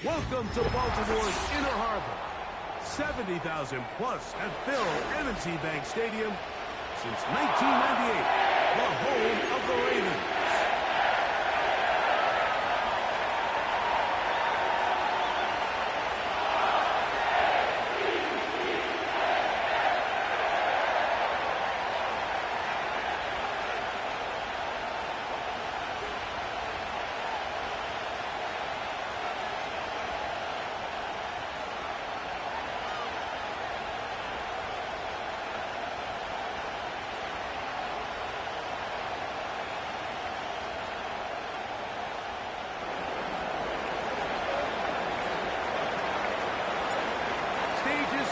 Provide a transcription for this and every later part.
Welcome to Baltimore's Inner Harbor. 70,000 plus have filled M&T Bank Stadium since 1998, the home of the Ravens.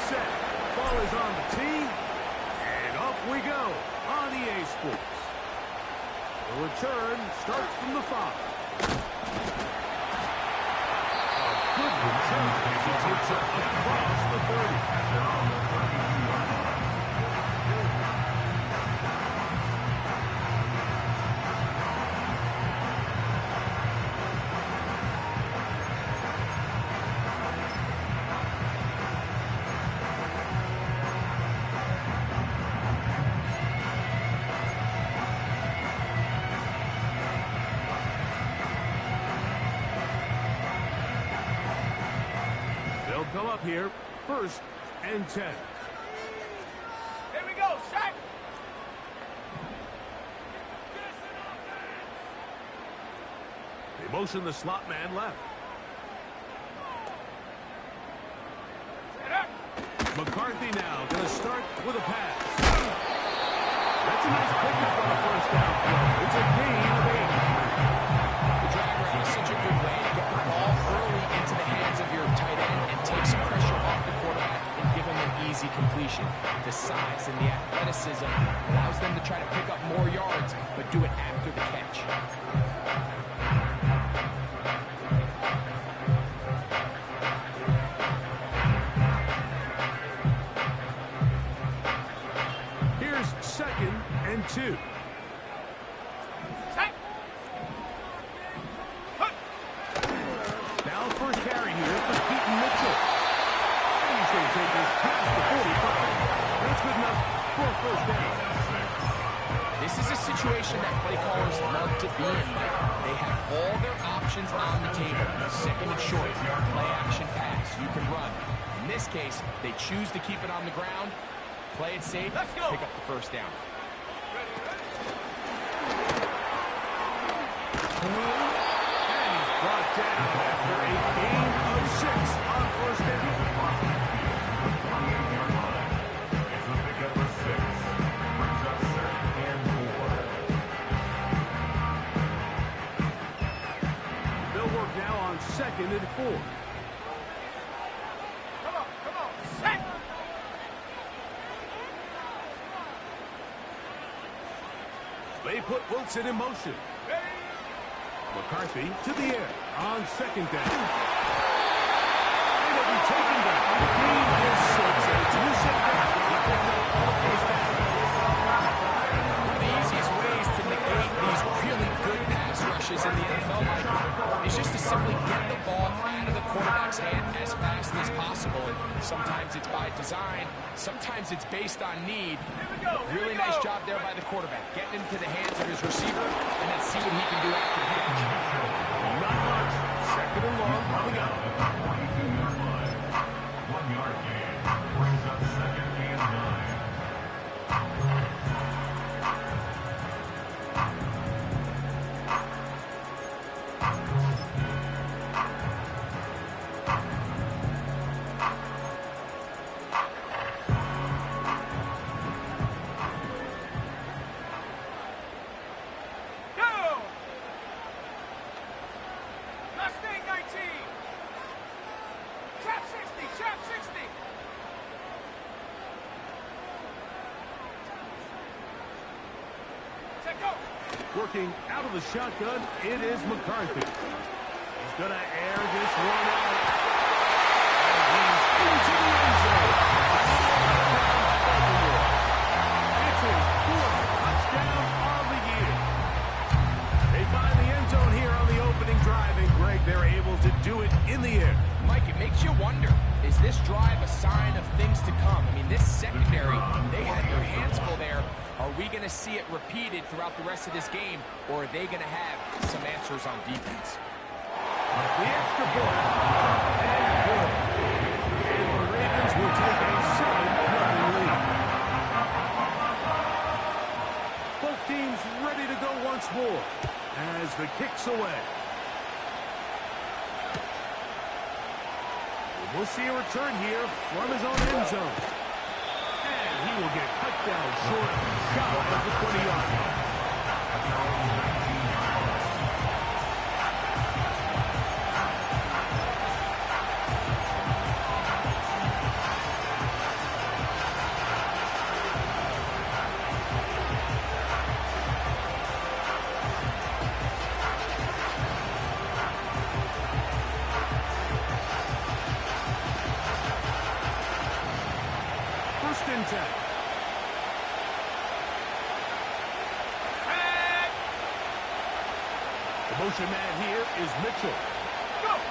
Set. Ball is on the tee, and off we go on EA Sports. The return starts from the 5. A good return as he takes it across the 30. They'll come up here, 1st and 10. Here we go, set. They motion the slot man left. McCarthy now going to start with a pass. That's a nice pickup on the 1st down play. It's a gain of 8. The drag route is such a good way to get the ball early into the hands of your tight end and take some pressure off the quarterback and give him an easy completion. The size and the athleticism allows them to try to pick up more yards, but do it after the catch. Here's 2nd and 2. Now first carry here for Keaton Mitchell. And he's going to take this past the 45. That's good enough for a 1st down. This is a situation that play callers love to be in. They have all their options on the table. 2nd and short, play action pass, you can run. In this case, they choose to keep it on the ground, play it safe, pick up the 1st down. And he's brought down after a gain of 6 on 1st down. It's a pickup of 6. Brings up 2nd and 4. They'll work now on 2nd and 4. Come on, set. They put Wilson in motion. McCarthy to the air on 2nd down. And it'll be taken back. The gain is 6. And it's Wilson back. He picked up all 1st down. One of the easiest ways to negate these really good pass rushes in the NFL, Mike, is just to simply get the ball out of the quarterback's hand as fast as possible. And sometimes it's by design, sometimes it's based on need. Really nice job there by the quarterback, getting into the hands of his receiver, and then see what he can do after the catch. Not much. 2nd and long coming up. 22-yard line. 1-yard gain. Brings up 2nd and 9. Working out of the shotgun, it is McCarthy. He's going to air this one out. And he's into the end zone. It's his 4th touchdown on the year. They find the end zone here on the opening drive, and Greg, they're able to do it in the air. Mike, it makes you wonder, is this drive a sign of things to come? I mean, this secondary, they had their hands full there. Are we going to see it repeated throughout the rest of this game, or are they going to have some answers on defense? The extra point, and good. And the Ravens will take a 7-0 lead. Both teams ready to go once more as the kick's away. We'll see a return here from his own end zone. And he will get cut down short, shy of the 20-yard line. The motion man here is Mitchell. Go! As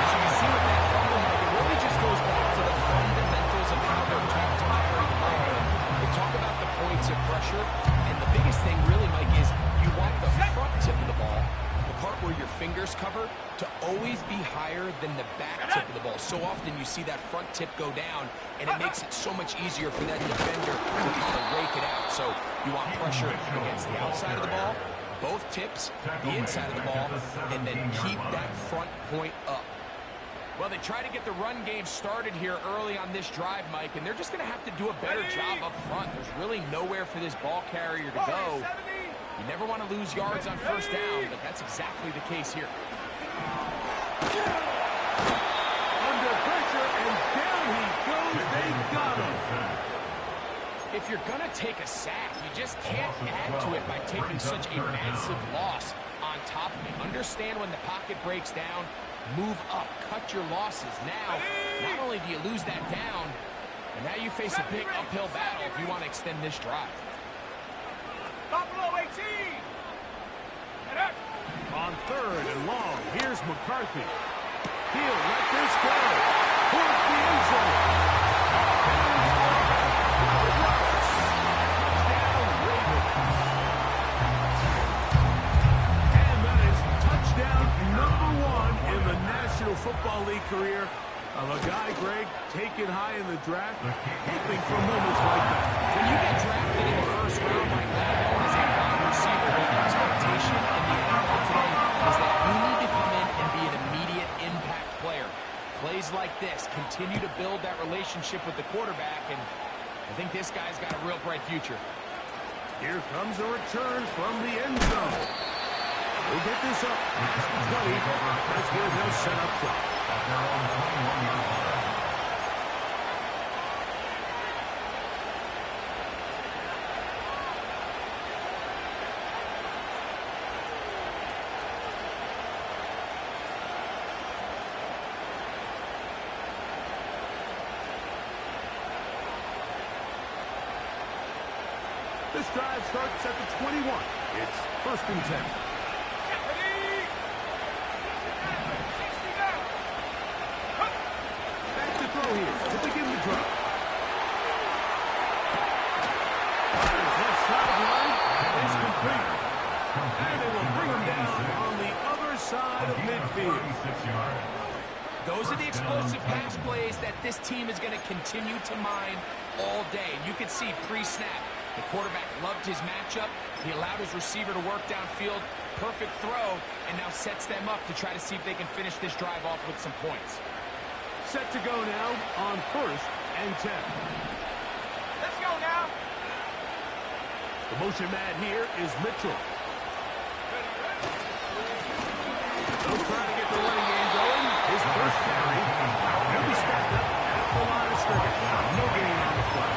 you can see with that fumble, Mike, it really just goes back to the fundamentals of how they're taught to carry the ball. They talk about the points of pressure, and the biggest thing really, Mike, is you want the front tip of the ball, the part where your fingers cover, to always be higher than the back tip of the ball. So often you see that front tip go down, and it makes it so much easier for that defender to kind of rake it out. So you want pressure against the outside of the ball, both tips, the inside of the ball, and then keep that front point up. Well, they try to get the run game started here early on this drive, Mike, and they're just going to have to do a better job up front. There's really nowhere for this ball carrier to go. You never want to lose yards on first down, but that's exactly the case here. Under pressure, and down he goes. They got him. If you're going to take a sack, you just can't add to it by taking such a massive loss on top of it. Understand when the pocket breaks down, move up, cut your losses. Now, not only do you lose that down, but now you face a big uphill battle if you want to extend this drive. Buffalo 18! On third and long, here's McCarthy. He'll let this go. Towards the end zone. Touchdown, Ravens. And that is touchdown #1 in the National Football League career of a guy, Greg, taken high in the draft, hoping for moments like that. When you get drafted in the first round like that, as a wide receiver, the expectation in the NFL today is that you need to come in and be an immediate impact player. Plays like this continue to build that relationship with the quarterback, and I think this guy's got a real bright future. Here comes a return from the end zone. We'll get this up. 20. That's where they'll set up shop. Their own 21-yard line. This drive starts at the 21. It's 1st and 10. Back to throw here to begin the drive. His left sideline is complete. And they will bring him down on the other side of midfield. 36 yards. Those are the explosive pass plays that this team is going to continue to mine all day. You can see pre-snap, the quarterback loved his matchup. He allowed his receiver to work downfield. Perfect throw, and now sets them up to try to see if they can finish this drive off with some points. Set to go now on 1st and 10. Let's go now. The motion man here is Mitchell. They'll try to get the running game going. His first carry. He'll be stepped up at the line of scrimmage. No gain on the play.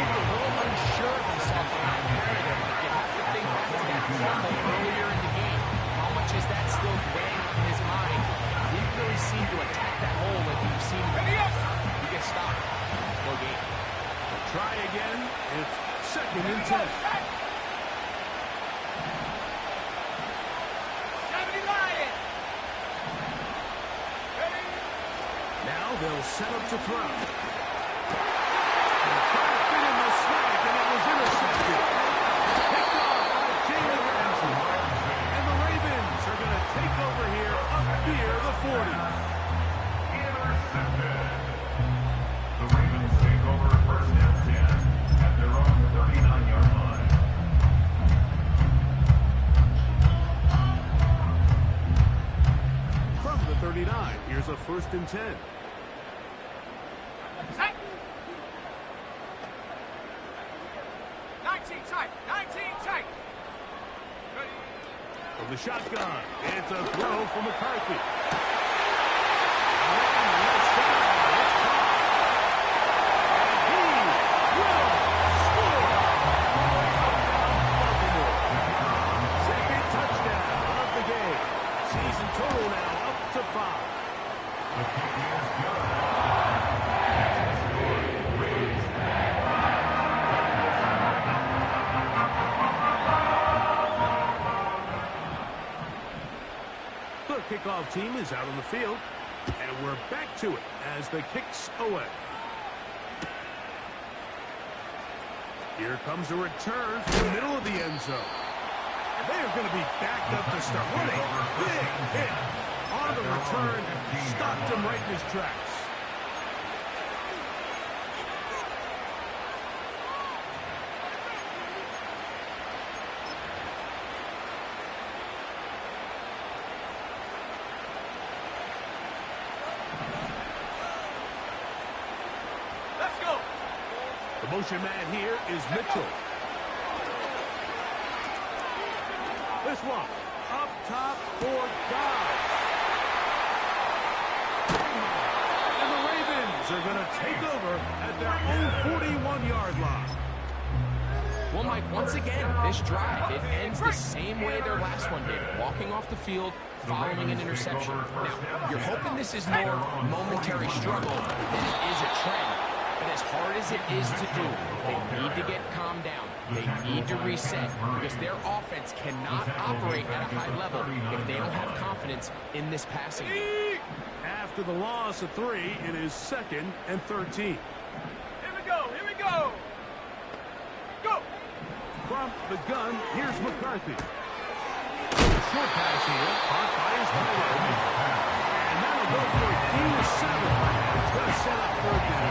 A little unsure of himself on that carry there, but you have to think back to that fumble earlier in the game. How much is that still weighing on his mind? He didn't really seem to attack that hole like we've seen. He gets stopped. No gain. They'll try Second and 10. 70 Lions. Ready? Now they'll set up to throw. And try to fit in the smack, and it was intercepted. Picked off by Jalen Ramsey. And the Ravens are going to take over here up near the 40. Intercepted. The Ravens take over first and 10 at their own 39-yard line. From the 39, here's a first and 10. Set. 19 tight. 19 tight. Ready? From the shotgun, it's a throw for McCarthy. Second touchdown of the game. Season total now up to 5. The kick is good. Ravens. The kickoff team is out on the field, and we're back to it as the kick's away. Here comes a return to the middle of the end zone. And they are going to be backed up to start. What a big hit on the return. Stopped him right in his tracks. Let's go. The motion man here is Mitchell. This one, up top for Dobbs. And the Ravens are going to take over at their own 41-yard line. Well, Mike, once again, this drive, it ends the same way their last one did, walking off the field, following an interception. Now, you're hoping this is more momentary struggle than it is a trend. But as hard as it is to do, they need to get calmed down. They need to reset because their offense cannot operate at a high level if they don't have confidence in this passing game. After the loss of 3, it is 2nd and 13. Here we go. Here we go. Go. From the gun, here's McCarthy. Short pass here, caught by his tight end. And that'll go for a gain of 7. It's going to set up 3rd down.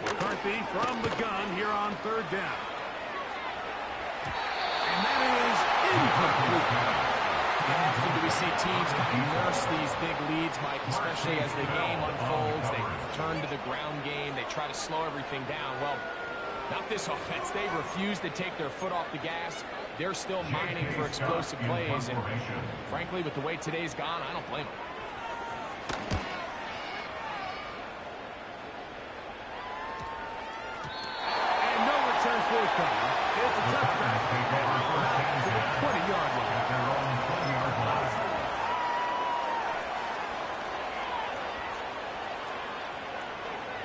McCarthy from the gun here on 3rd down. And that is incomplete. How often do we see teams kind of nurse these big leads, Mike, especially as the game unfolds? They turn to the ground game. They try to slow everything down. Well, not this offense. They refuse to take their foot off the gas. They're still mining for explosive plays. And frankly, with the way today's gone, I don't blame them. And no return forthcoming. It's a touchback. To the 20-yard line.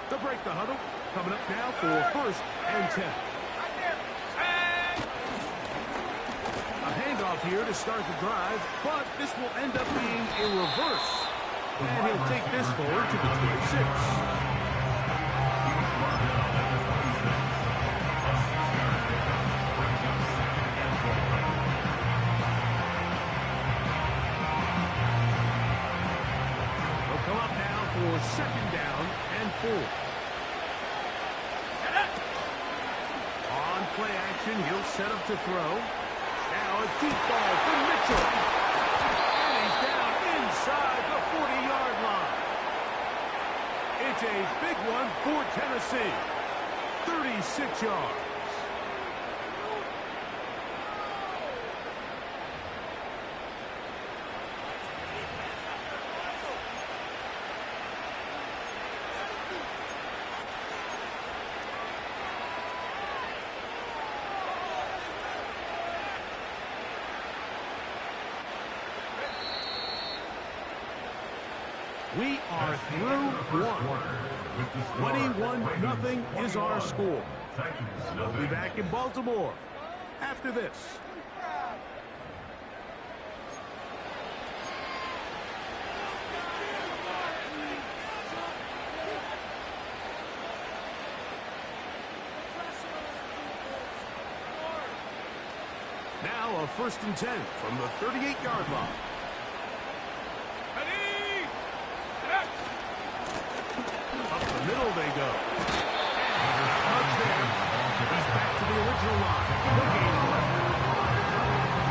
To break the huddle, coming up now for 1st and 10. A handoff here to start the drive, but this will end up being a reverse. And he'll take this forward to the 26. He'll come up now for 2nd down and 4. On play action, he'll set up to throw. Now a deep ball for Mitchell. And he's down inside the 40-yard line. It's a big one for Tennessee. 36 yards. We are through one. 21-0 is our score. We'll be back in Baltimore after this. Now a 1st and 10 from the 38-yard line. Ready? Up the middle they go. Touchdown. He's back to the original line. No gain on it.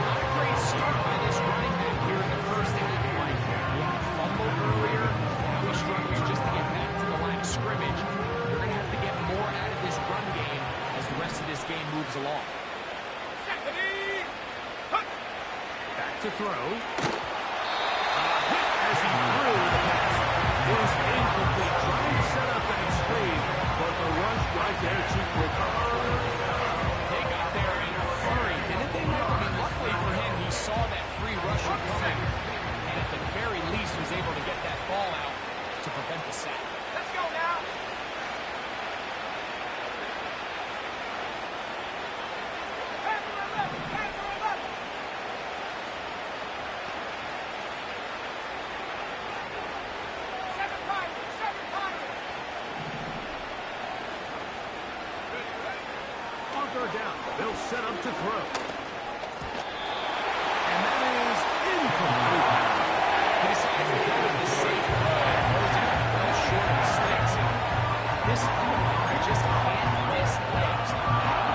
Not a great start by this running back here in the first half. Like, he had a fumble earlier. Now he struggles just to get back to the line of scrimmage. You're going to have to get more out of this run game as the rest of this game moves along. Back to throw. Hit as he threw the pass. It was incomplete. Trying to set up that screen, but the rush right there too quick. They got there in a hurry, didn't they? I mean, luckily for him, he saw that free rusher coming, and at the very least was able to get that ball out to prevent the sack. Let's go now. On third down, they'll set up to throw. And that is incomplete. He decides to go with the safe throw, throws it well short of the sticks. At this point, I just can't miss layups like that.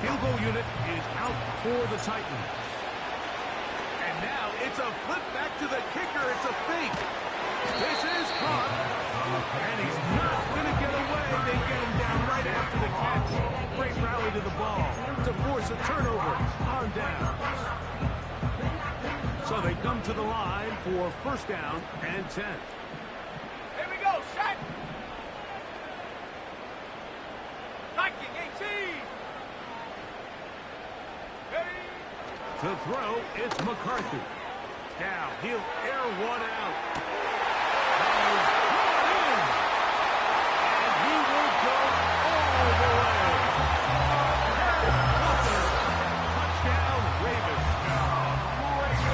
Field goal unit is out for the Titans. And now it's a flip back to the kicker. It's a fake. This is caught. And he's not going to get away. They get him down right after the catch. Great rally to the ball to force a turnover on downs. So they come to the line for 1st down and 10. Here we go, set. Viking 18. Ready? To throw, it's McCarthy. Now he'll air one out. That is brought in. And he will go all the way. Touchdown, Ravens.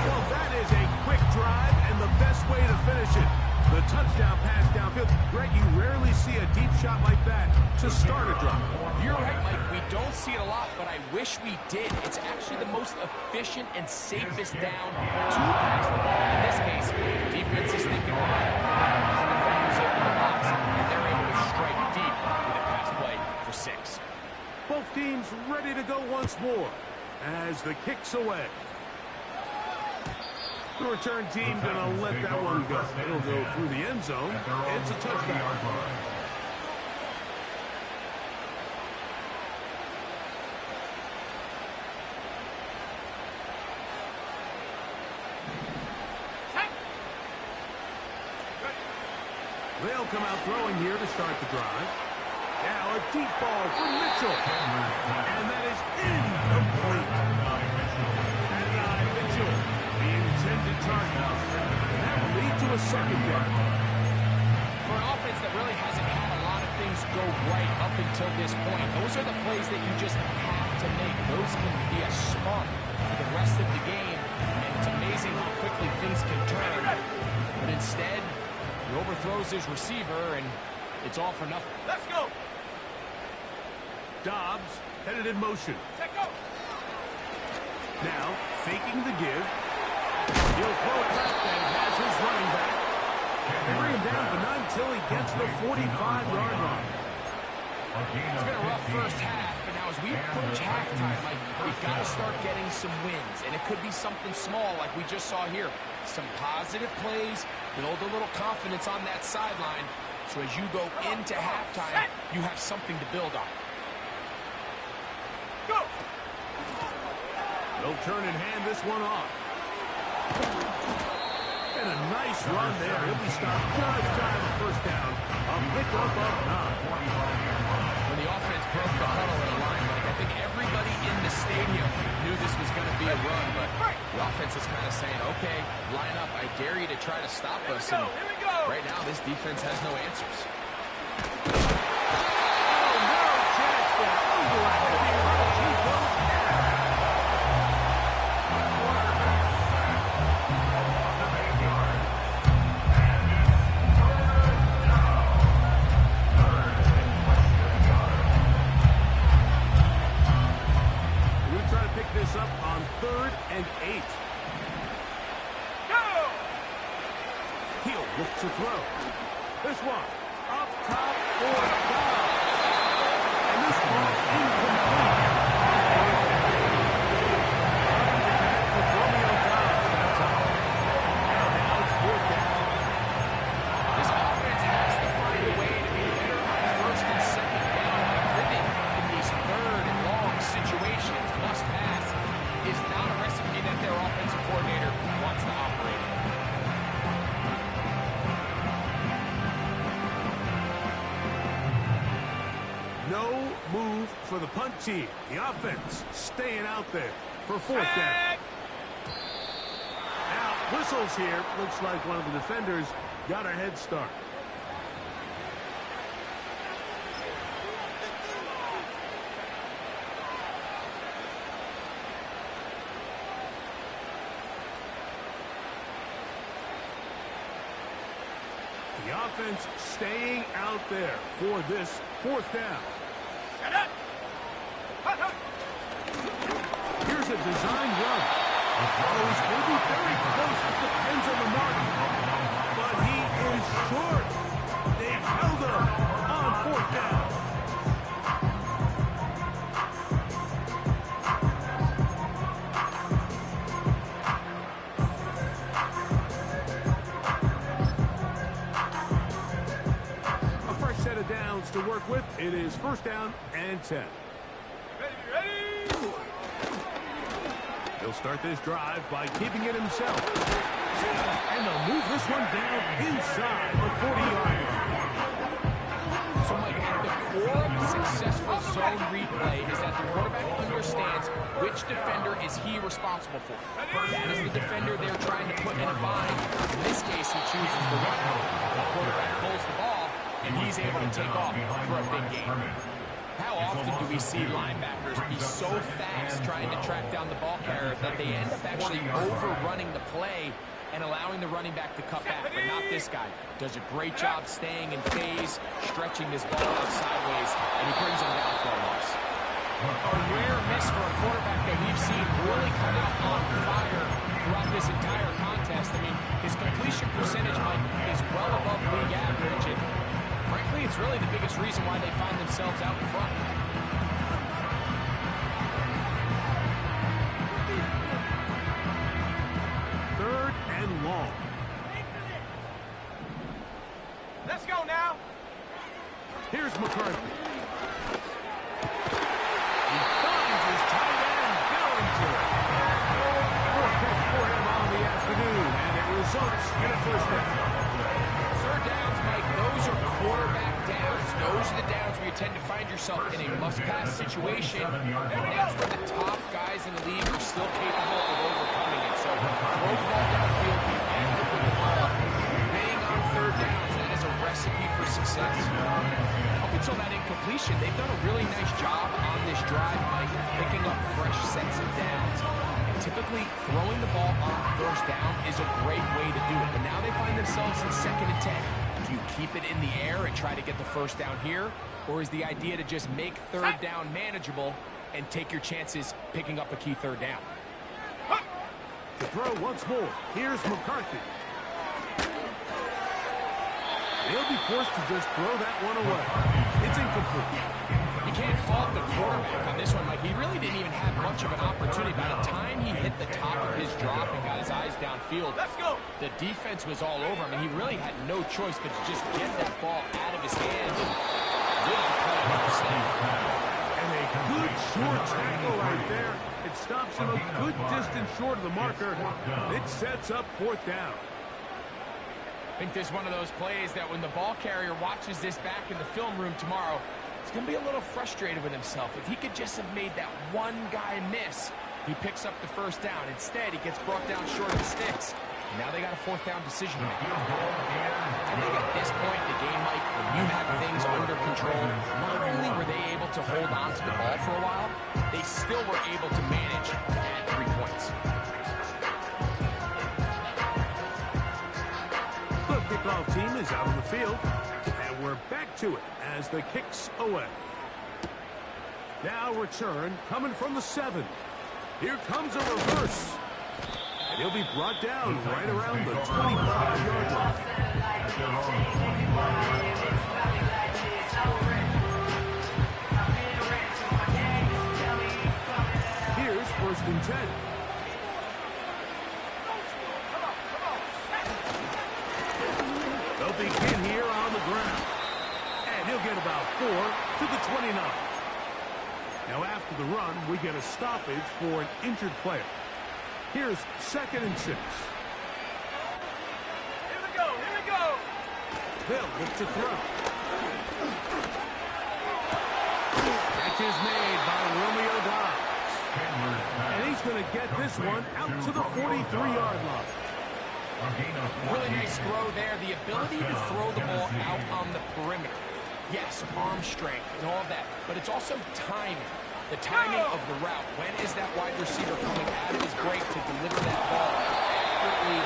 Well, that is a quick drive and the best way to finish it. The touchdown pass downfield. Greg, you rarely see a deep shot like that to start a drive. You're right, Mike. We don't see it a lot, but I wish we did. It's actually the most efficient and safest down to pass the ball. In this case, the defense is thinking right. The defenders open the box, and they're able to strike deep with a pass play for 6. Both teams ready to go once more as the kick's away. The return team going to let that one go. It'll go through the end zone. It's a touchdown. They'll come out throwing here to start the drive. Now a deep ball for Mitchell. And that is incomplete. And Mitchell, the intended target. And that will lead to a 2nd down. For an offense that really hasn't had a lot of things go right up until this point, those are the plays that you just have to make. Those can be a spark for the rest of the game. And it's amazing how quickly things can turn. But instead, he overthrows his receiver, and it's all for nothing. Let's go. Dobbs headed in motion. Check go. Now, faking the give. He'll throw it left and has his running back. They bring him down, but not until he gets the 45-yard line. It's been a rough first half, but now as we approach halftime, like, we've got to start getting some wins, and it could be something small like we just saw here. Some positive plays, build a little confidence on that sideline, so as you go into halftime, you have something to build on. Go. They'll turn and hand this one off. And a nice run there. He'll be stopped just shy of the 1st down. A pickup of 9. When the offense broke the huddle in the line, I think everybody in the stadium stadium knew this was going to be a run, but the offense is kind of saying, okay, line up, I dare you to try to stop us. And right now, this defense has no answers. Up on 3rd and 8. Go! Heel looks to throw. This one up top for the foul. And this ball incomplete. Now it's 4th down. This offense has to find a way to be better on 1st and 2nd down. Living in these 3rd and long situations, must pass, is not a recipe that their offensive coordinator wants to operate in. No move for the punt team. The offense staying out there for 4th down. Now, whistles here. Looks like one of the defenders got a head start. The offense staying out there for this 4th down. Shut up! Here's a design run. The throws will be very close. It depends on the mark. But he is short. They held him on 4th down. Downs to work with. It is 1st down and 10. Ready! He'll start this drive by keeping it himself. And they'll move this one down inside the 40-yard line. So, Mike, at the core of a successful zone replay is that the quarterback understands which defender is he responsible for. That is the defender they're trying to put in a bind. In this case, he chooses the run. The quarterback pulls the ball, and he's able to take off for a big game. How often do we see linebackers be so fast trying to track down the ball carrier that they end up actually overrunning the play and allowing the running back to cut back? But not this guy. Does a great job staying in phase, stretching this ball out sideways, and he brings him down for a loss. A rare miss for a quarterback that we've seen really come out on fire throughout this entire contest. I mean, his completion percentage, Mike, is well above league average, and frankly, it's really the biggest reason why they find themselves out in front. Third and long. Let's go now. Here's McCarthy. He finds his tight end, Bellinger. 4th catch for him on the afternoon, and it results in a 1st down. 3rd downs, Mike, those are quarterback downs. Those are the downs where you tend to find yourself in a must-pass situation, and that's where the top guys in the league are still capable of overcoming it. So, throw the ball downfield, be active with the ball. Being on 3rd downs, that is a recipe for success. Up until that incompletion, they've done a really nice job on this drive, Mike, picking up fresh sets of downs. And typically, throwing the ball on 1st down is a great way to do it. But now they find themselves in 2nd and 10. Do you keep it in the air and try to get the 1st down here? Or is the idea to just make 3rd down manageable and take your chances picking up a key 3rd down? To throw once more. Here's McCarthy. He'll be forced to just throw that one away. It's incomplete. You can't fault the quarterback on this one, Mike. He really didn't even have much of an opportunity. By the time he hit the top of his drop and got his eyes downfield, Let's go. the defense was all over him, and he really had no choice but to just get that ball out of his hand and really play another snap. And a good short tackle right there. It stops him a good distance short of the marker. It sets up 4th down. I think this is one of those plays that when the ball carrier watches this back in the film room tomorrow, He's going to be a little frustrated with himself. If he could just have made that one guy miss, he picks up the first down. Instead, he gets brought down short of the sticks. Now they got a fourth down decision to make. I think at this point in the game, Mike, when you have things under control, not only were they able to hold on to the ball for a while, they still were able to manage to add 3 points. The kickoff team is out on the field, and we're back to it as the kick's away. Now return coming from the 7. Here comes a reverse. And he'll be brought down right around the 25-yard line. Here's 1st and 10. They'll begin here on the ground. And he'll get about 4 to the 29. Now after the run, we get a stoppage for an injured player. Here's 2nd and 6. Here we go, here we go. They'll look to throw. Catch is made by Romeo Dobbs. And he's going to get this one out to the 43-yard line. Really nice throw there. The ability to throw the ball out on the perimeter. Yes, arm strength and all that, but it's also timing. The timing of the route. When is that wide receiver coming out of his break to deliver that ball accurately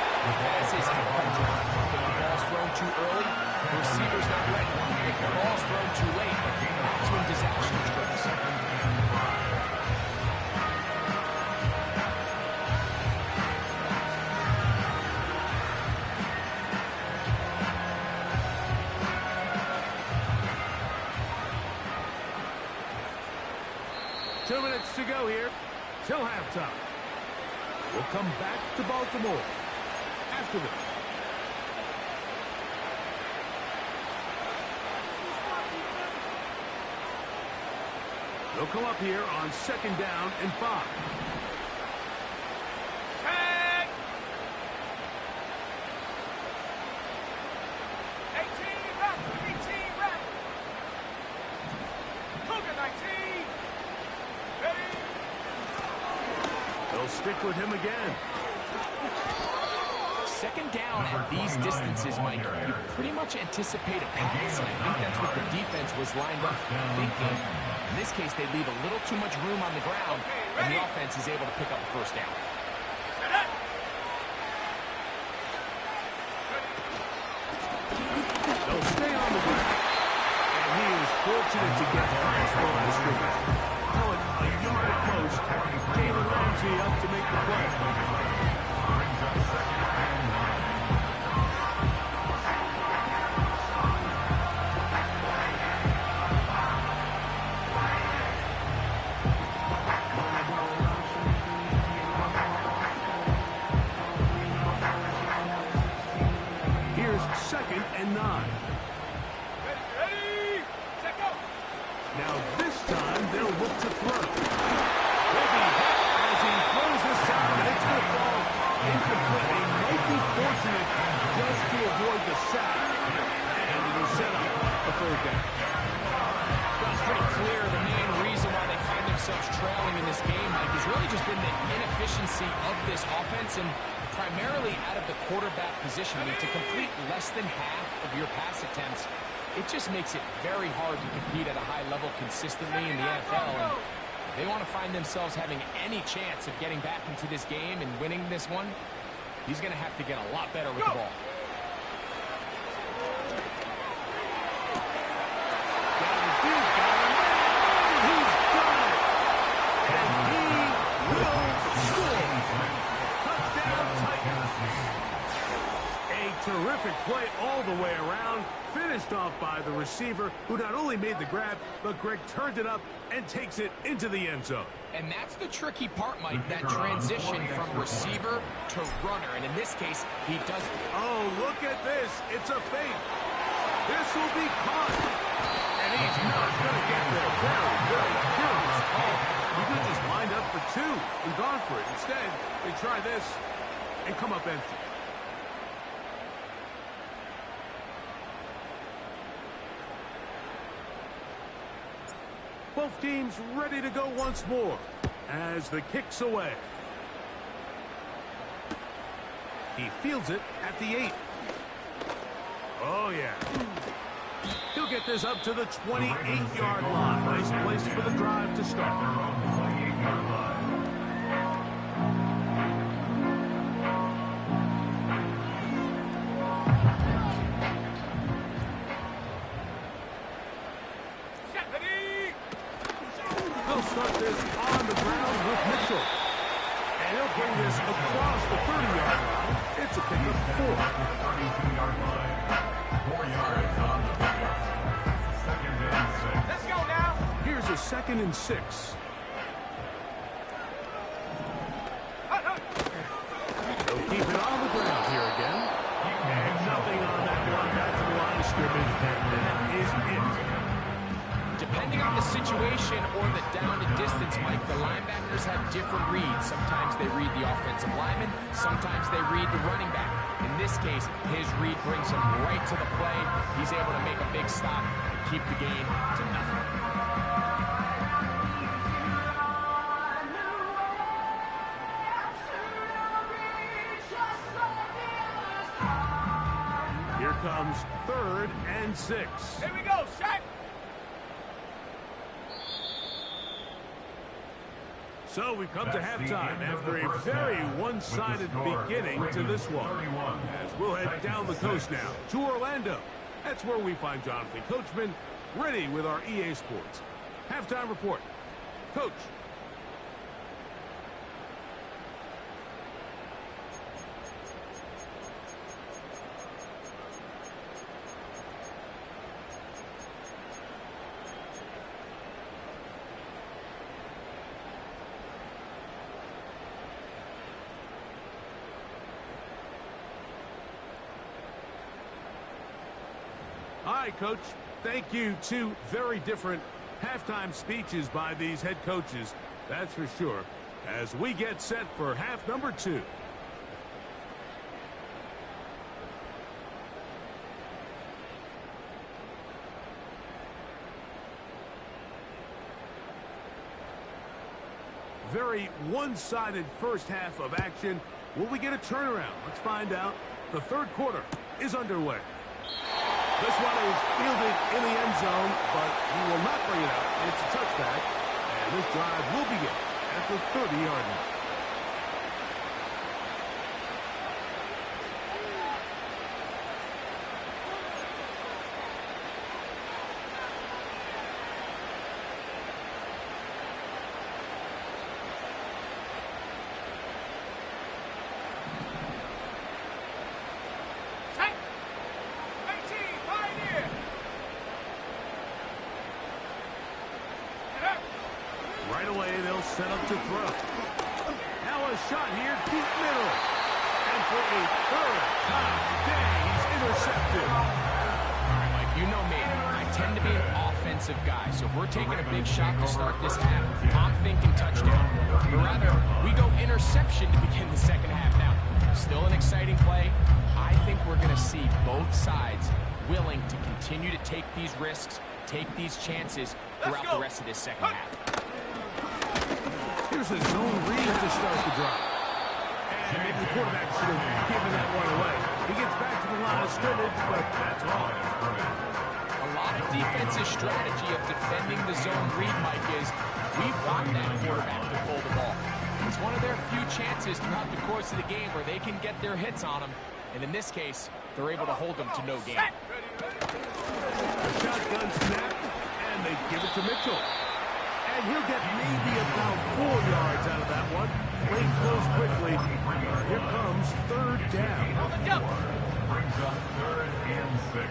as his head comes around? If the ball's thrown too early, the receiver's not ready. If the ball's thrown too late, that's when disaster strikes. 2 minutes to go here till halftime. We'll come back to Baltimore after this. They'll come up here on 2nd down and 5. Tag! 18 rep, 18 rep. Cougar 19. Ready? They'll stick with him again. 2nd down at these distances, Mike, you pretty much anticipate a pass, and I think that's what the defense was lined up thinking. In this case, they leave a little too much room on the ground, and the offense is able to pick up the first down. They'll stay on the ground. And he is fortunate to get past the line of scrimmage. Call it a yard at most. Jalen Ramsey up to make the play. Here's 2nd and 9. Ready? Set go. Now this time they'll look to throw. He'll be hit as he throws this out, and it's going to fall incomplete. He might be fortunate just to avoid the sack, and it'll set up a 3rd down. Well, it's pretty clear the main reason why they find themselves trailing in this game, Mike, has really just been the inefficiency of this offense and primarily out of the quarterback position. I mean, to complete less than half of your pass attempts, it just makes it very hard to compete at a high level consistently in the NFL. And if they want to find themselves having any chance of getting back into this game and winning this one, he's going to have to get a lot better with the ball. Terrific play all the way around, finished off by the receiver, who not only made the grab, but Greg turned it up and takes it into the end zone. And that's the tricky part, Mike, that transition from receiver to runner. And in this case, he does it. Oh, look at this. It's a fake. This will be caught. And he's not going to get there. Very, very curious call. He could have just lined up for 2 and gone for it. Instead, they try this and come up empty. Both teams ready to go once more as the kick's away. He fields it at the 8. Oh, yeah. He'll get this up to the 28-yard line. Nice place for the drive to start. They'll start this on the ground with Mitchell. And he'll bring this across the 30-yard line. It's a pickup 4. 32-yard line. 4 yards on the pickup. Second and 6. Let's go now. Here's a 2nd and 6. They'll keep it on the ground here again. And nothing on that one back to the line of scrimmage. And that is it. Depending on the situation or the down and distance, Mike, the linebackers have different reads. Sometimes they read the offensive lineman. Sometimes they read the running back. In this case, his read brings him right to the play. He's able to make a big stop and keep the game to nothing. Here comes 3rd and 6. Here we go, Shaq. So we come to halftime after a very one-sided beginning to this one. As we'll head down the coast now to Orlando. That's where we find Jonathan Coachman ready with our EA Sports halftime report. Coach. All right, Coach. Thank you. 2 very different halftime speeches by these head coaches. That's for sure. As we get set for half number 2. Very one-sided first half of action. Will we get a turnaround? Let's find out. The 3rd quarter is underway. This one is fielded in the end zone, but he will not bring it out. It's a touchback, and this drive will begin at the 30-yard line. Right away, they'll set up to throw. Now a shot here, deep middle. And for a 3rd time today, he's intercepted. All right, Mike, you know me. I tend to be an offensive guy, so if we're taking a big shot to start this half, I'm thinking touchdown. But rather, we go interception to begin the second half. Now, still an exciting play. I think we're going to see both sides willing to continue to take these risks, take these chances throughout the rest of this second half. Here's a zone read to start the drive. And maybe the quarterback should have given that one away. He gets back to the line of scrimmage, but that's all. A lot of defensive strategy of defending the zone read, Mike, is we want that quarterback to pull the ball. It's one of their few chances throughout the course of the game where they can get their hits on them. And in this case, they're able to hold them to no gain. A shotgun snap, and they give it to Mitchell. And he'll get maybe about 4 yards out of that one. Play close quickly. Here comes 3rd down. Brings up 3rd and 6.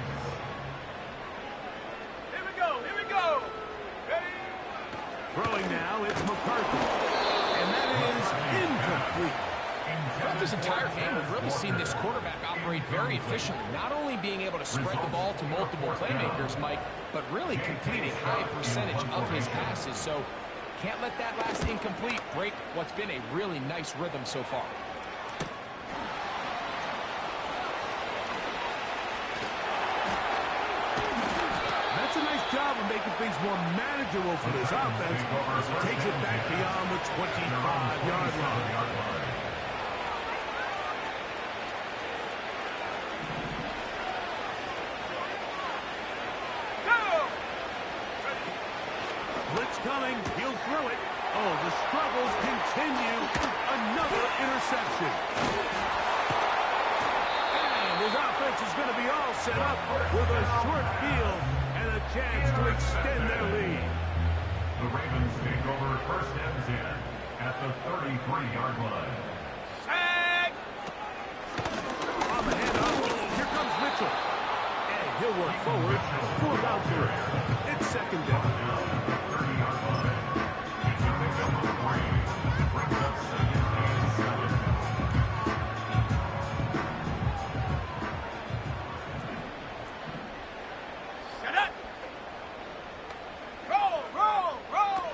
Here we go. Here we go. Ready? Throwing now, it's McCarthy. And that is incomplete. Throughout this entire game, we've really seen this quarterback operate very efficiently, not only being able to spread the ball to multiple playmakers, Mike, but really completing high percentage of his passes. So can't let that last incomplete break what's been a really nice rhythm so far. That's a nice job of making things more manageable for this offense as he takes it back beyond the 25-yard line. Blitz coming. He'll throw it. Oh, the struggles continue. Another interception. And his offense is going to be all set up with a short field and a chance to extend their lead. The Ravens take over first and 10 at the 33-yard line. Sack! On the handoff, here comes Mitchell. And he'll work forward for about 3. It's second down. 30-yard line. It's a pickup of 3. Brings up second and 7. Set up! Roll, roll, roll!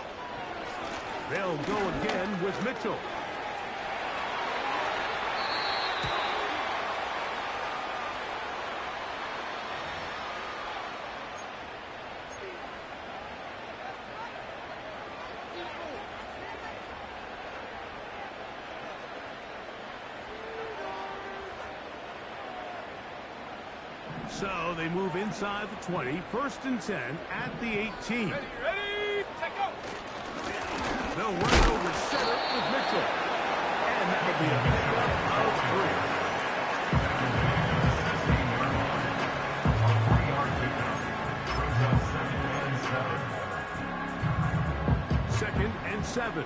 They'll go again with Mitchell. So they move inside the 20, first and 10 at the 18. Ready, ready, take go! They'll run over center with Mitchell. And that'll be a pickup of 3. 2nd and 7.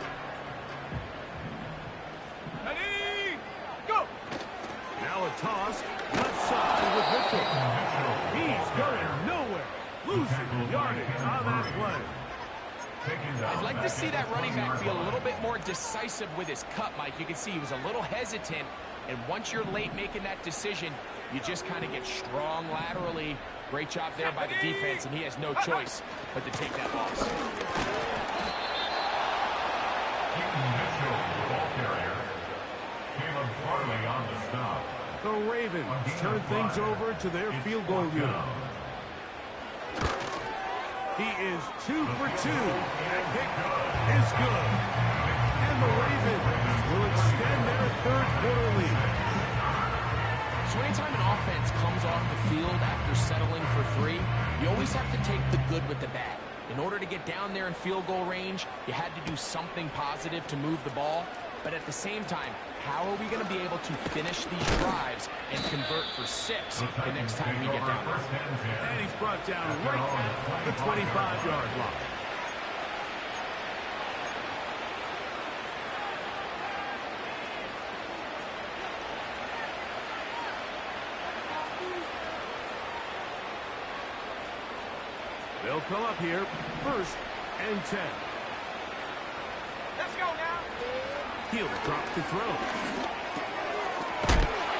Ready, go! Now a toss, left side with Mitchell. He's going nowhere. Losing yardage on that play. I'd like to see that running back be a little bit more decisive with his cut, Mike. You can see he was a little hesitant, and once you're late making that decision, you just kind of get strong laterally. Great job there by the defense, and he has no choice but to take that loss. Mitchell, the ball carrier. Caleb Farley on the stop. The Ravens turn things over to their field goal unit. He is 2 for 2. That kick is good. And the Ravens will extend their third-quarter lead. So anytime an offense comes off the field after settling for 3, you always have to take the good with the bad. In order to get down there in field goal range, you had to do something positive to move the ball. But at the same time, how are we going to be able to finish these drives and convert for 6 the next time we get down there? And he's brought down right at the 25-yard line. They'll come up here, first and 10. Let's go now! He'll drop to throw.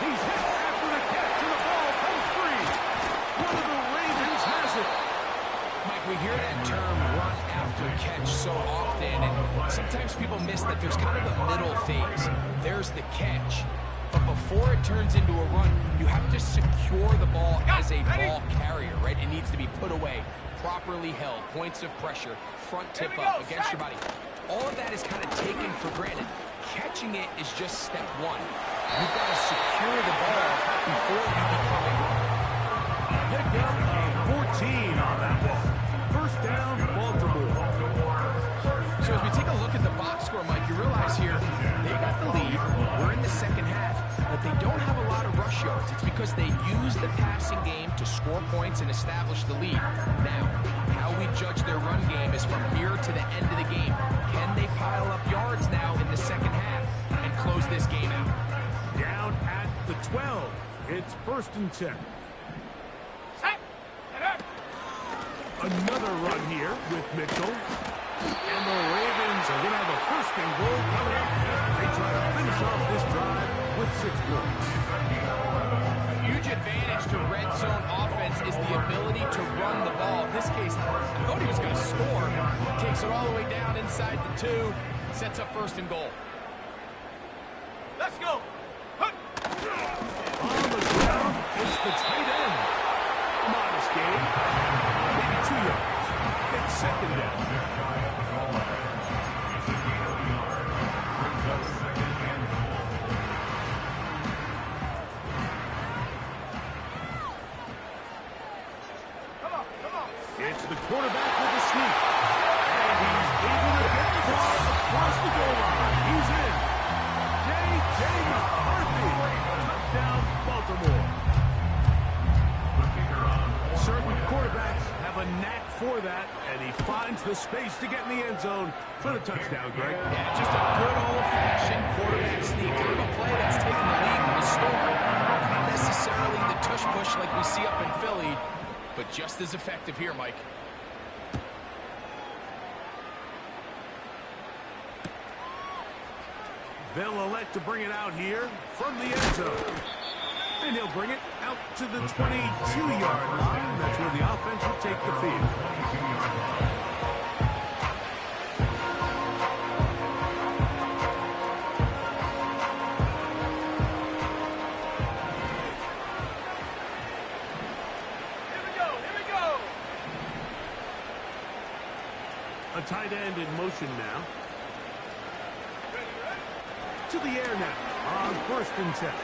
He's hit after the catch, and the ball comes free. One of the Ravens has it. Mike, we hear that term run after catch so often, and sometimes people miss that there's kind of a middle phase. There's the catch, but before it turns into a run, you have to secure the ball as a ball carrier, right? It needs to be put away, properly held, points of pressure, front tip up against your body. All of that is kind of taken for granted. Catching it is just step 1. You've got to secure the ball before you become a runner. Pickup of 14 on that one. First down, Baltimore. So as we take a look at the box score, Mike, you realize here they got the lead. We're in the second half, but they don't have a lot of rush yards. It's because they use the passing game to score points and establish the lead. Now, how we judge their run game is from here to the end of the game. Can they pile up yards now in the second half and close this game out? Down at the 12. It's first and 10. Set! Get up! Another run here with Mitchell. And the Ravens are going to have a first and goal coming up. They try to finish off this drive with 6 points. A huge advantage to red zone offense is the ability to run the ball. In this case, I thought he was going to score. Takes it all the way down inside the 2. Sets up first and goal. Let's go! Hup. On the ground, it's the tight end. Modest gain. Maybe 2 yards. It's Quarterbacks have a knack for that, and he finds the space to get in the end zone for the touchdown, Greg. Yeah, just a good old-fashioned quarterback sneak. Kind of a play that's taken the lead in the storm. Not necessarily the tush-push like we see up in Philly, but just as effective here, Mike. They'll elect to bring it out here from the end zone. And he'll bring it out to the 22-yard line. That's where the offense will take the field. Here we go. A tight end in motion now. To the air now on 1st and 10.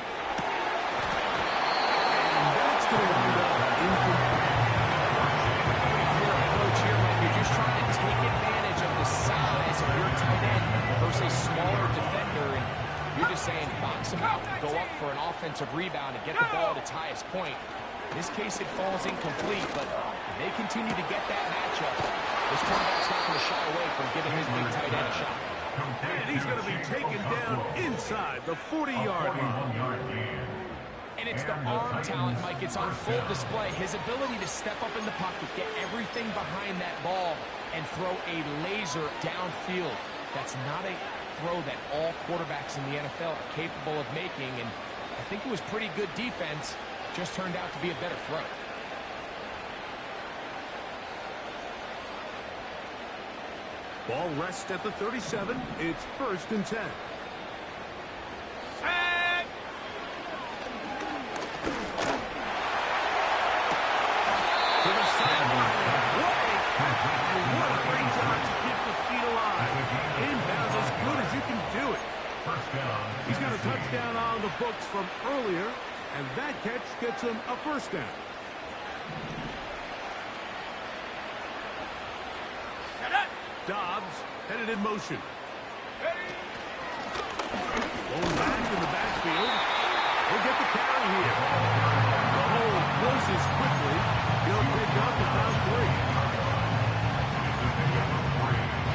And that's going to wind up incomplete. Your approach here, Mike, you're just trying to take advantage of the size of your tight end versus a smaller defender, and you're just saying box him out, go up for an offensive rebound, and get the ball at its highest point. In this case, it falls incomplete, but if they continue to get that matchup, this quarterback's not going to shy away from giving his big tight end a shot. And he's going to be taken down inside the 40-yard line. And it's the arm talent, Mike. It's on full display. His ability to step up in the pocket, get everything behind that ball, and throw a laser downfield. That's not a throw that all quarterbacks in the NFL are capable of making. And I think it was pretty good defense. Just turned out to be a better throw. Ball rests at the 37. It's 1st and 10. Set. To the sideline. And what a great job to keep the feet alive. Inbounds as good as you can do it. He's got a touchdown on the books from earlier, and that catch gets him a 1st down. Dobbs headed in motion. Going back in the backfield. He'll get the carry here. The hole closes quickly. He'll pick up about 3.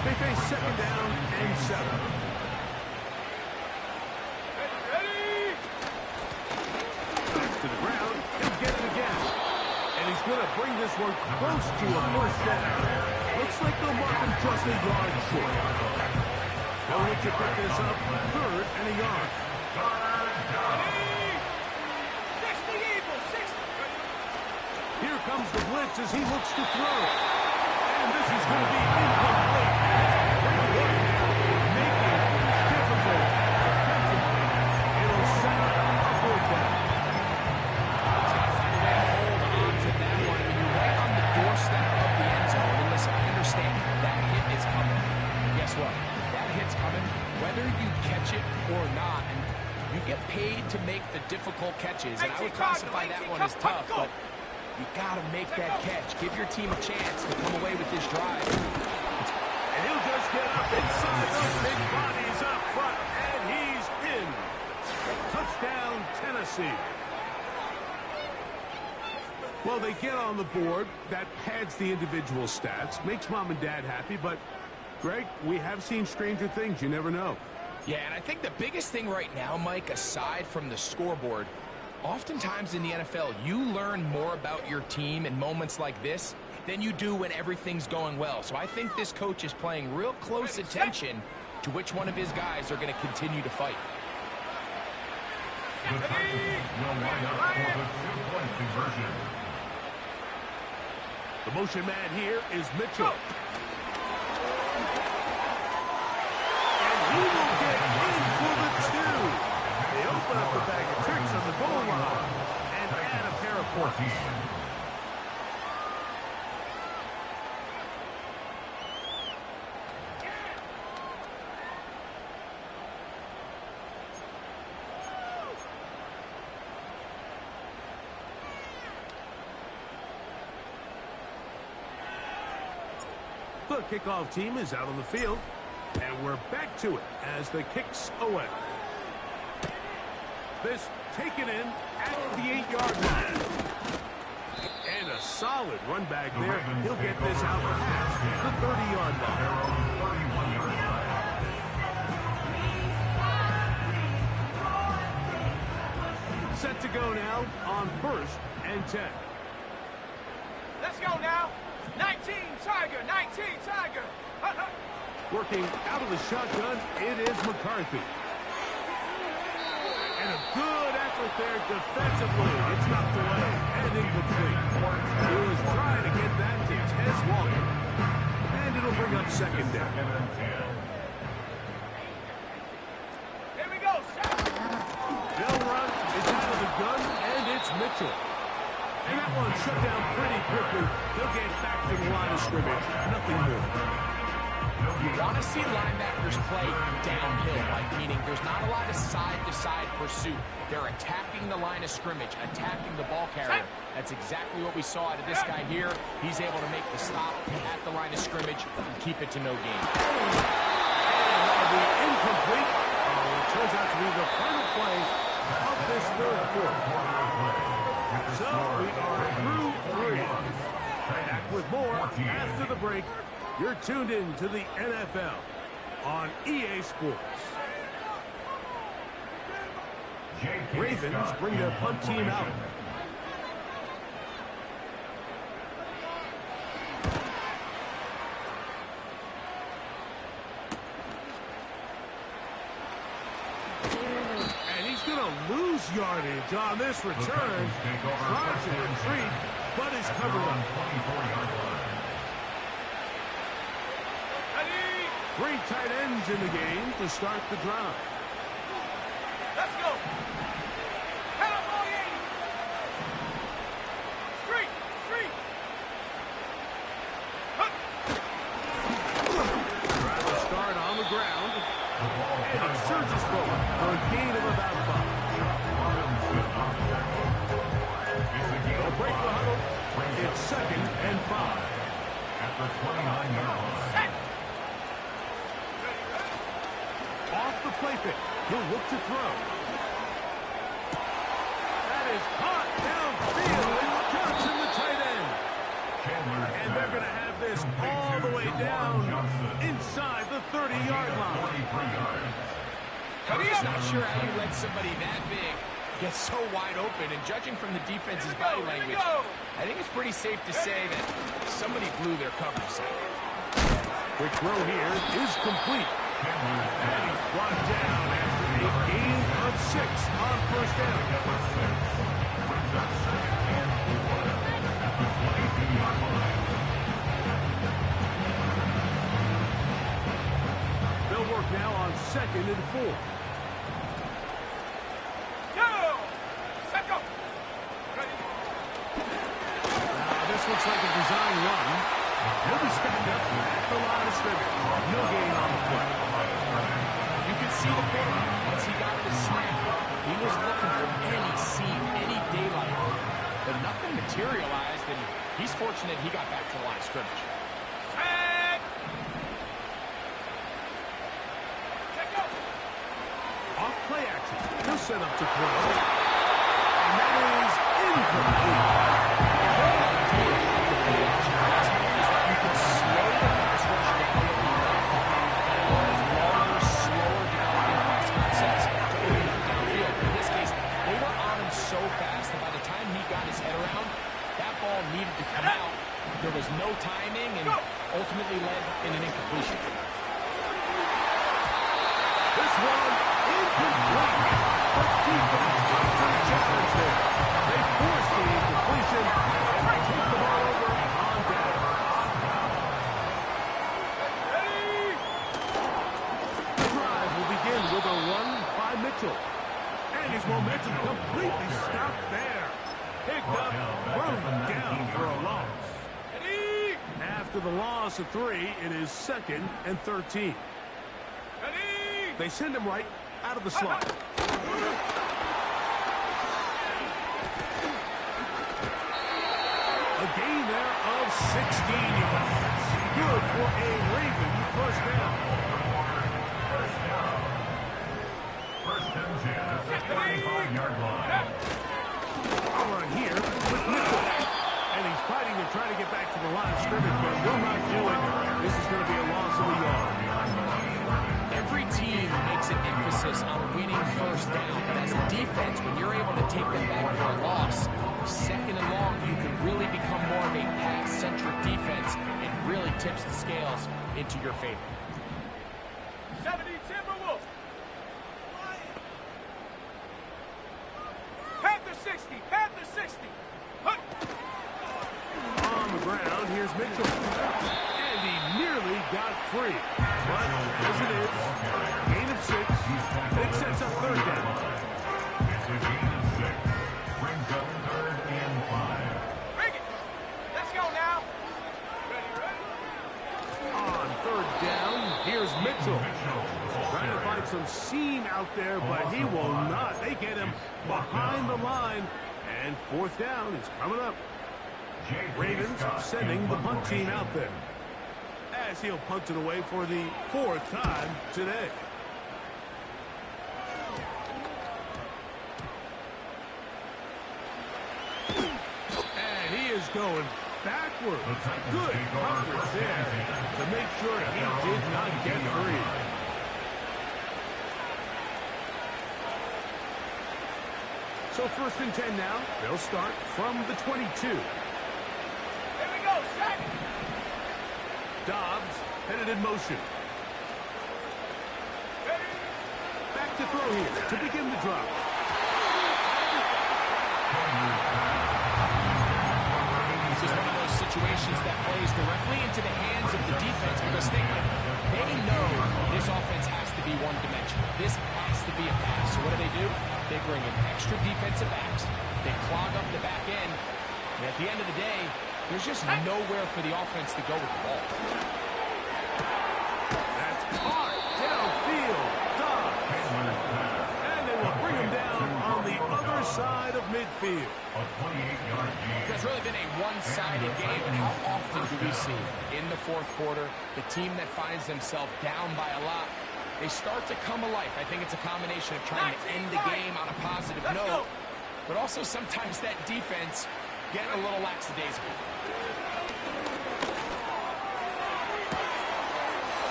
They face 2nd down and 7. Back to the ground. He'll get it again. And he's going to bring this one close to a 1st down. Looks like they'll mark him just a yard short. They'll look to pick this up 3rd and a yard. 60 Eagles, 60. Here comes the blitz as he looks to throw. And this is going to be incomplete. Making it difficult defensively. It'll set up a 4th down. He's got to find a way to hold on to that one. When you're right on the doorstep of the end zone, and listen, I understand that hit is coming. Guess what? That hit's coming whether you catch it or not. And you get paid to make the difficult catches. And I would classify that one as tough, but you got to make that catch. Give your team a chance to come away with this drive. And he'll just get up inside those big bodies up front. And he's in. Touchdown, Tennessee. Well, they get on the board. That pads the individual stats. Makes mom and dad happy. But, Greg, we have seen stranger things. You never know. Yeah, and I think the biggest thing right now, Mike, aside from the scoreboard, oftentimes in the NFL, you learn more about your team in moments like this than you do when everything's going well. So I think this coach is paying real close attention to which one of his guys are going to continue to fight. The Titans will line up for the 2-point conversion. The motion man here is Mitchell. And he will get in for the 2. They open up the bag of tricks on the goal line and add a pair of points. The kickoff team is out on the field, and we're back to it as the kick's away. This taken in at the 8-yard line. And a a solid run back there. He'll get this out past the 30-yard line. Set to go now on 1st and 10. Let's go now. 19 Tiger, 19 Tiger. Working out of the shotgun, it is McCarthy. And a good effort there defensively. It's knocked away and incomplete. He was trying to get that to Tez Walker. And it'll bring up 2nd down. Here we go. They'll run. It's out of the gun, and it's Mitchell. And that one shut down pretty quickly. He'll get back to the line of scrimmage. Nothing more. You want to see linebackers play downhill, like meaning there's not a lot of side-to-side pursuit. They're attacking the line of scrimmage, attacking the ball carrier. That's exactly what we saw out of this guy here. He's able to make the stop at the line of scrimmage and keep it to no gain. And that'll be incomplete. It turns out to be the final play of this 3rd quarter. So we are through 3. Back with more after the break. You're tuned in to the NFL on EA Sports. Ravens bring their punt team out. And he's going to lose yardage on this return. Tries to retreat, but is covered up. 3 tight ends in the game to start the drive. Let's go. Cowboy 80. Street, street. Try to start on the ground. And he surges forward for a gain of about 5. They'll break the huddle. It's 2nd and 5. At the 29-yard line. Off the play fake. He'll look to throw. That is hot downfield. It's Johnson, the tight end. And they're going to have this all the way down inside the 30-yard line. I'm just not sure how you let somebody that big get so wide open. And judging from the defense's body language, I think it's pretty safe to say that somebody blew their coverage. Quick throw here is complete. And he's brought down after a gain of 6 on 1st down. They'll work now on 2nd and 4. This looks like a design run. He'll be stacked up at the line of scrimmage. No gain on the play. You can see the quarterback once he got the snap. He was looking for any seam, any daylight. But nothing materialized, and he's fortunate he got back to the line of scrimmage. Off play action. He'll set up to throw. And that is incomplete. So fast that by the time he got his head around, that ball needed to come out. There was no timing and ultimately led in an incompletion. This one incomplete. The defense comes to the challenge there. They force the incompletion and take the ball over on down. The drive will begin with a run by Mitchell. And his momentum completely stopped there. Picked up, thrown down for a loss. After the loss of 3, it is 2nd and 13. They send him right out of the slot. A gain there of 16 yards. Good for a Raven 1st down. At the 25-yard line. Run here with Mitchell. And he's fighting to try to get back to the line of scrimmage, but will not do it. This is going to be a loss of a yard. Every team makes an emphasis on winning first down, but as a defense, when you're able to take them back for a loss, second and long, you can really become more of a pass-centric defense and really tips the scales into your favor. 70 Timberwolves. Panther 60. Panther 60. Huh. On the ground, here's Mitchell. And he nearly got free. But as it is, gain of 6. It sets up third down. It's a gain of 6. Brings up 3rd and 5. Bring it. Let's go now. Ready. On third down, here's Mitchell. Trying to find some seam out there, but he will not. They get him behind the line. And fourth down is coming up. Ravens sending the punt team out there, as he'll punt it away for the 4th time today. And he is going backwards. Good coverage there to make sure he did not get free. So 1st and 10 now. They'll start from the 22. Here we go. Set. Dobbs headed in motion. Ready. Back to throw here to begin the drop. This is one of those situations that plays directly into the hands of the defense because they know this offense has to be one-dimensional. This has to be a pass. So what do? They bring in extra defensive backs. They clog up the back end. And at the end of the day, there's just nowhere for the offense to go with the ball. That's caught downfield. Dobbs. And they will bring him down on the other side of midfield. A 28-yard gain. It's really been a one-sided game, and how often do we see in the 4th quarter the team that finds themselves down by a lot, they start to come alive. I think it's a combination of trying to end the game on a positive note, but also sometimes that defense getting a little lackadaisical.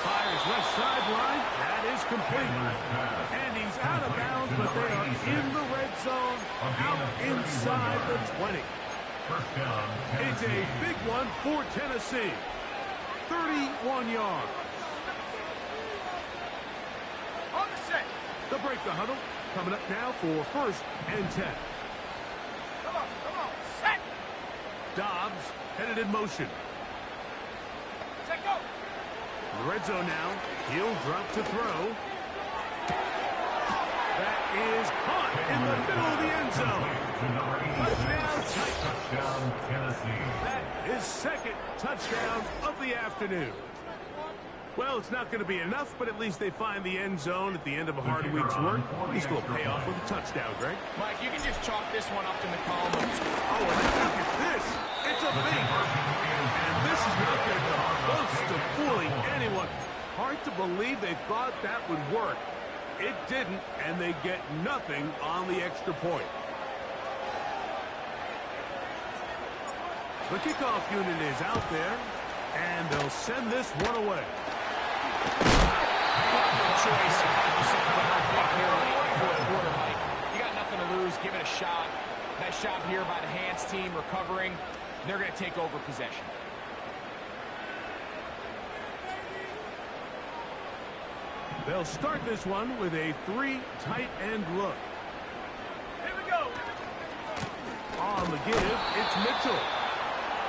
Fires left sideline. That is complete. And he's out of bounds, but they are in the red zone, out inside the 20. First down. It's a big one for Tennessee. 31 yards. On the set. They'll break the huddle. Coming up now for 1st and 10. Come on. Set. Dobbs headed in motion. Set, go. In the red zone now. He'll drop to throw. That is caught in the middle of the end zone. Touchdown, Titans. Touchdown, Tennessee. That is 2nd touchdown of the afternoon. Well, it's not going to be enough, but at least they find the end zone at the end of a hard week's work. At least they'll pay off with a touchdown, Greg. Mike, you can just chalk this one up in the column of Oh, and look at this. It's a fake. And this is not going to come close to fooling anyone. Hard to believe they thought that would work. It didn't, and they get nothing on the extra point. The kickoff unit is out there, and they'll send this one away. choice. You find yourself down big here late in the 4th quarter, Mike. You got nothing to lose. Give it a shot. Nice job here by the hands team recovering. They're going to take over possession. They'll start this one with a 3 tight end look. Here we go. On the give, it's Mitchell.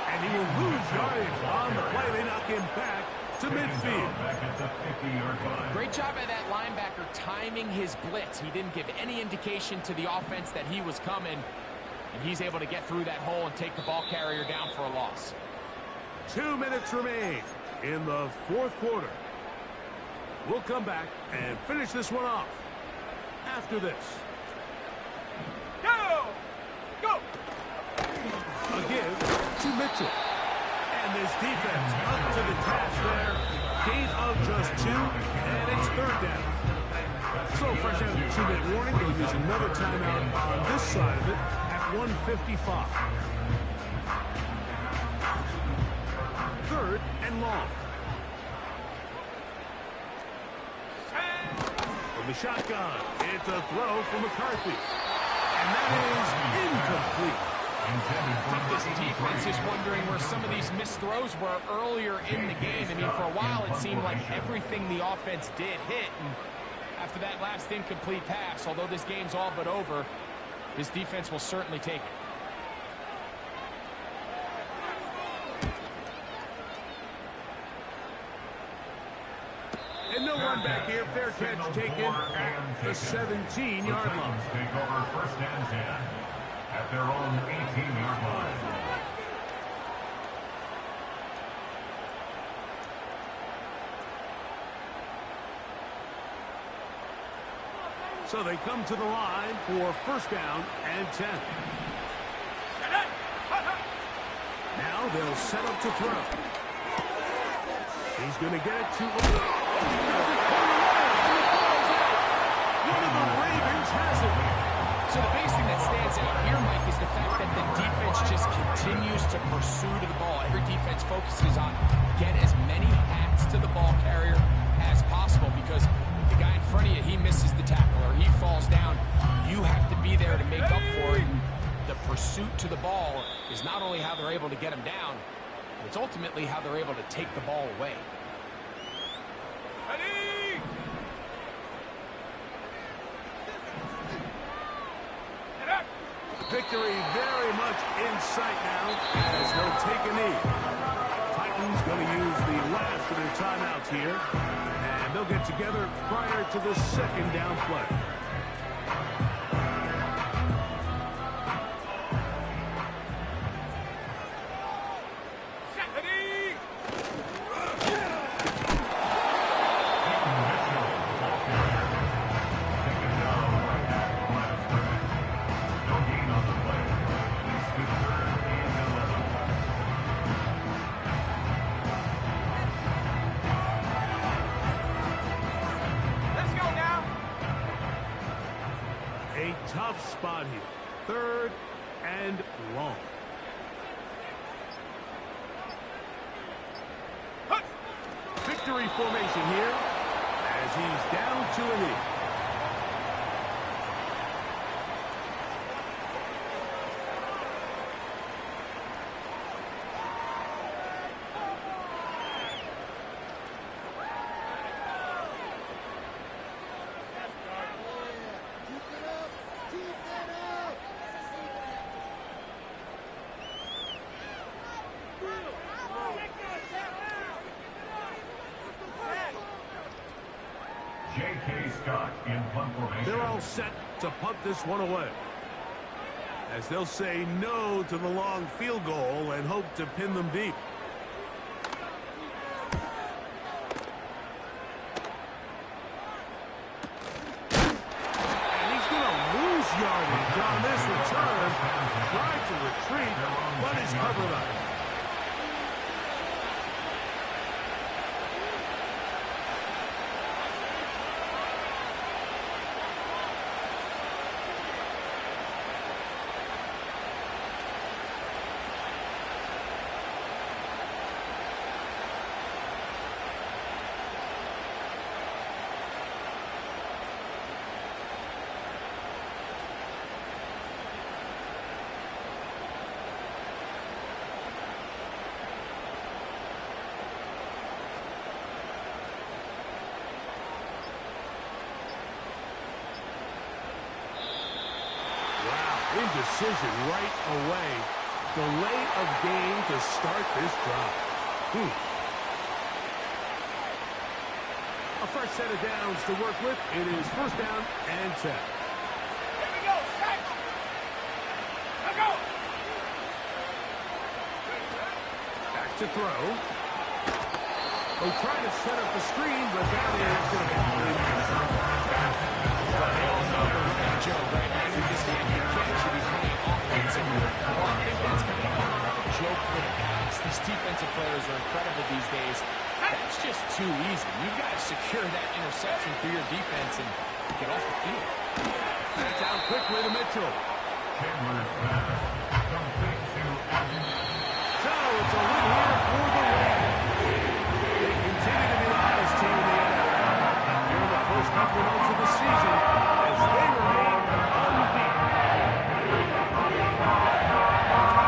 And he will lose yardage on the play. They knock him back to midfield. Back at the 50-yard line. Great job by that linebacker timing his blitz. He didn't give any indication to the offense that he was coming. And he's able to get through that hole and take the ball carrier down for a loss. 2 minutes remain in the 4th quarter. We'll come back and finish this one off after this. Go! Go! A give to Mitchell. And this defense up to the task there. Gain of just 2, and it's 3rd down. So fresh out of the 2-minute warning, they'll use another timeout on this side of it at 1:55. 3rd and long. From the shotgun, it's a throw from McCarthy. And that is incomplete. I think this defense is wondering where some of these missed throws were earlier in the game. I mean, for a while it seemed like everything the offense did hit. And after that last incomplete pass, although this game's all but over, this defense will certainly take it. And no run back here. Fair catch taken at the 17-yard line. Take over 1st and 10 at their own 18-yard line. So they come to the line for 1st down and 10. Now they'll set up to throw. He's going to get it to... One of the Ravens has it. So the biggest thing that stands out here, Mike, is the fact that the defense just continues to pursue to the ball. Every defense focuses on get as many hats to the ball carrier as possible, because if the guy in front of you, he misses the tackle or he falls down, you have to be there to make up for it. And the pursuit to the ball is not only how they're able to get him down, it's ultimately how they're able to take the ball away. Ready! Get up! Victory very much in sight now as they'll take a knee. Titans going to use the last of their timeouts here, and they'll get together prior to the 2nd down play. Tough spot here. 3rd and long. Victory formation here as he's down to a knee. They're all set to punt this one away, as they'll say no to the long field goal and hope to pin them deep. And he's going to lose yardage on this return. Tried to retreat, but is covered up. Indecision right away. Delay of game to start this drive. A fresh set of downs to work with. It is 1st down and 10. Here we go. Set. Now go. Back to throw. They try to set up the screen, but that is going to fall in. They all know the running joke, right? I think this game you should be playing offense, and well, I think that's going to become a joke for the pass. These defensive players are incredible these days. That's just too easy. You've got to secure that interception for your defense and get off the field. That's out quickly to Mitchell. Chandler's pass complete to Allen.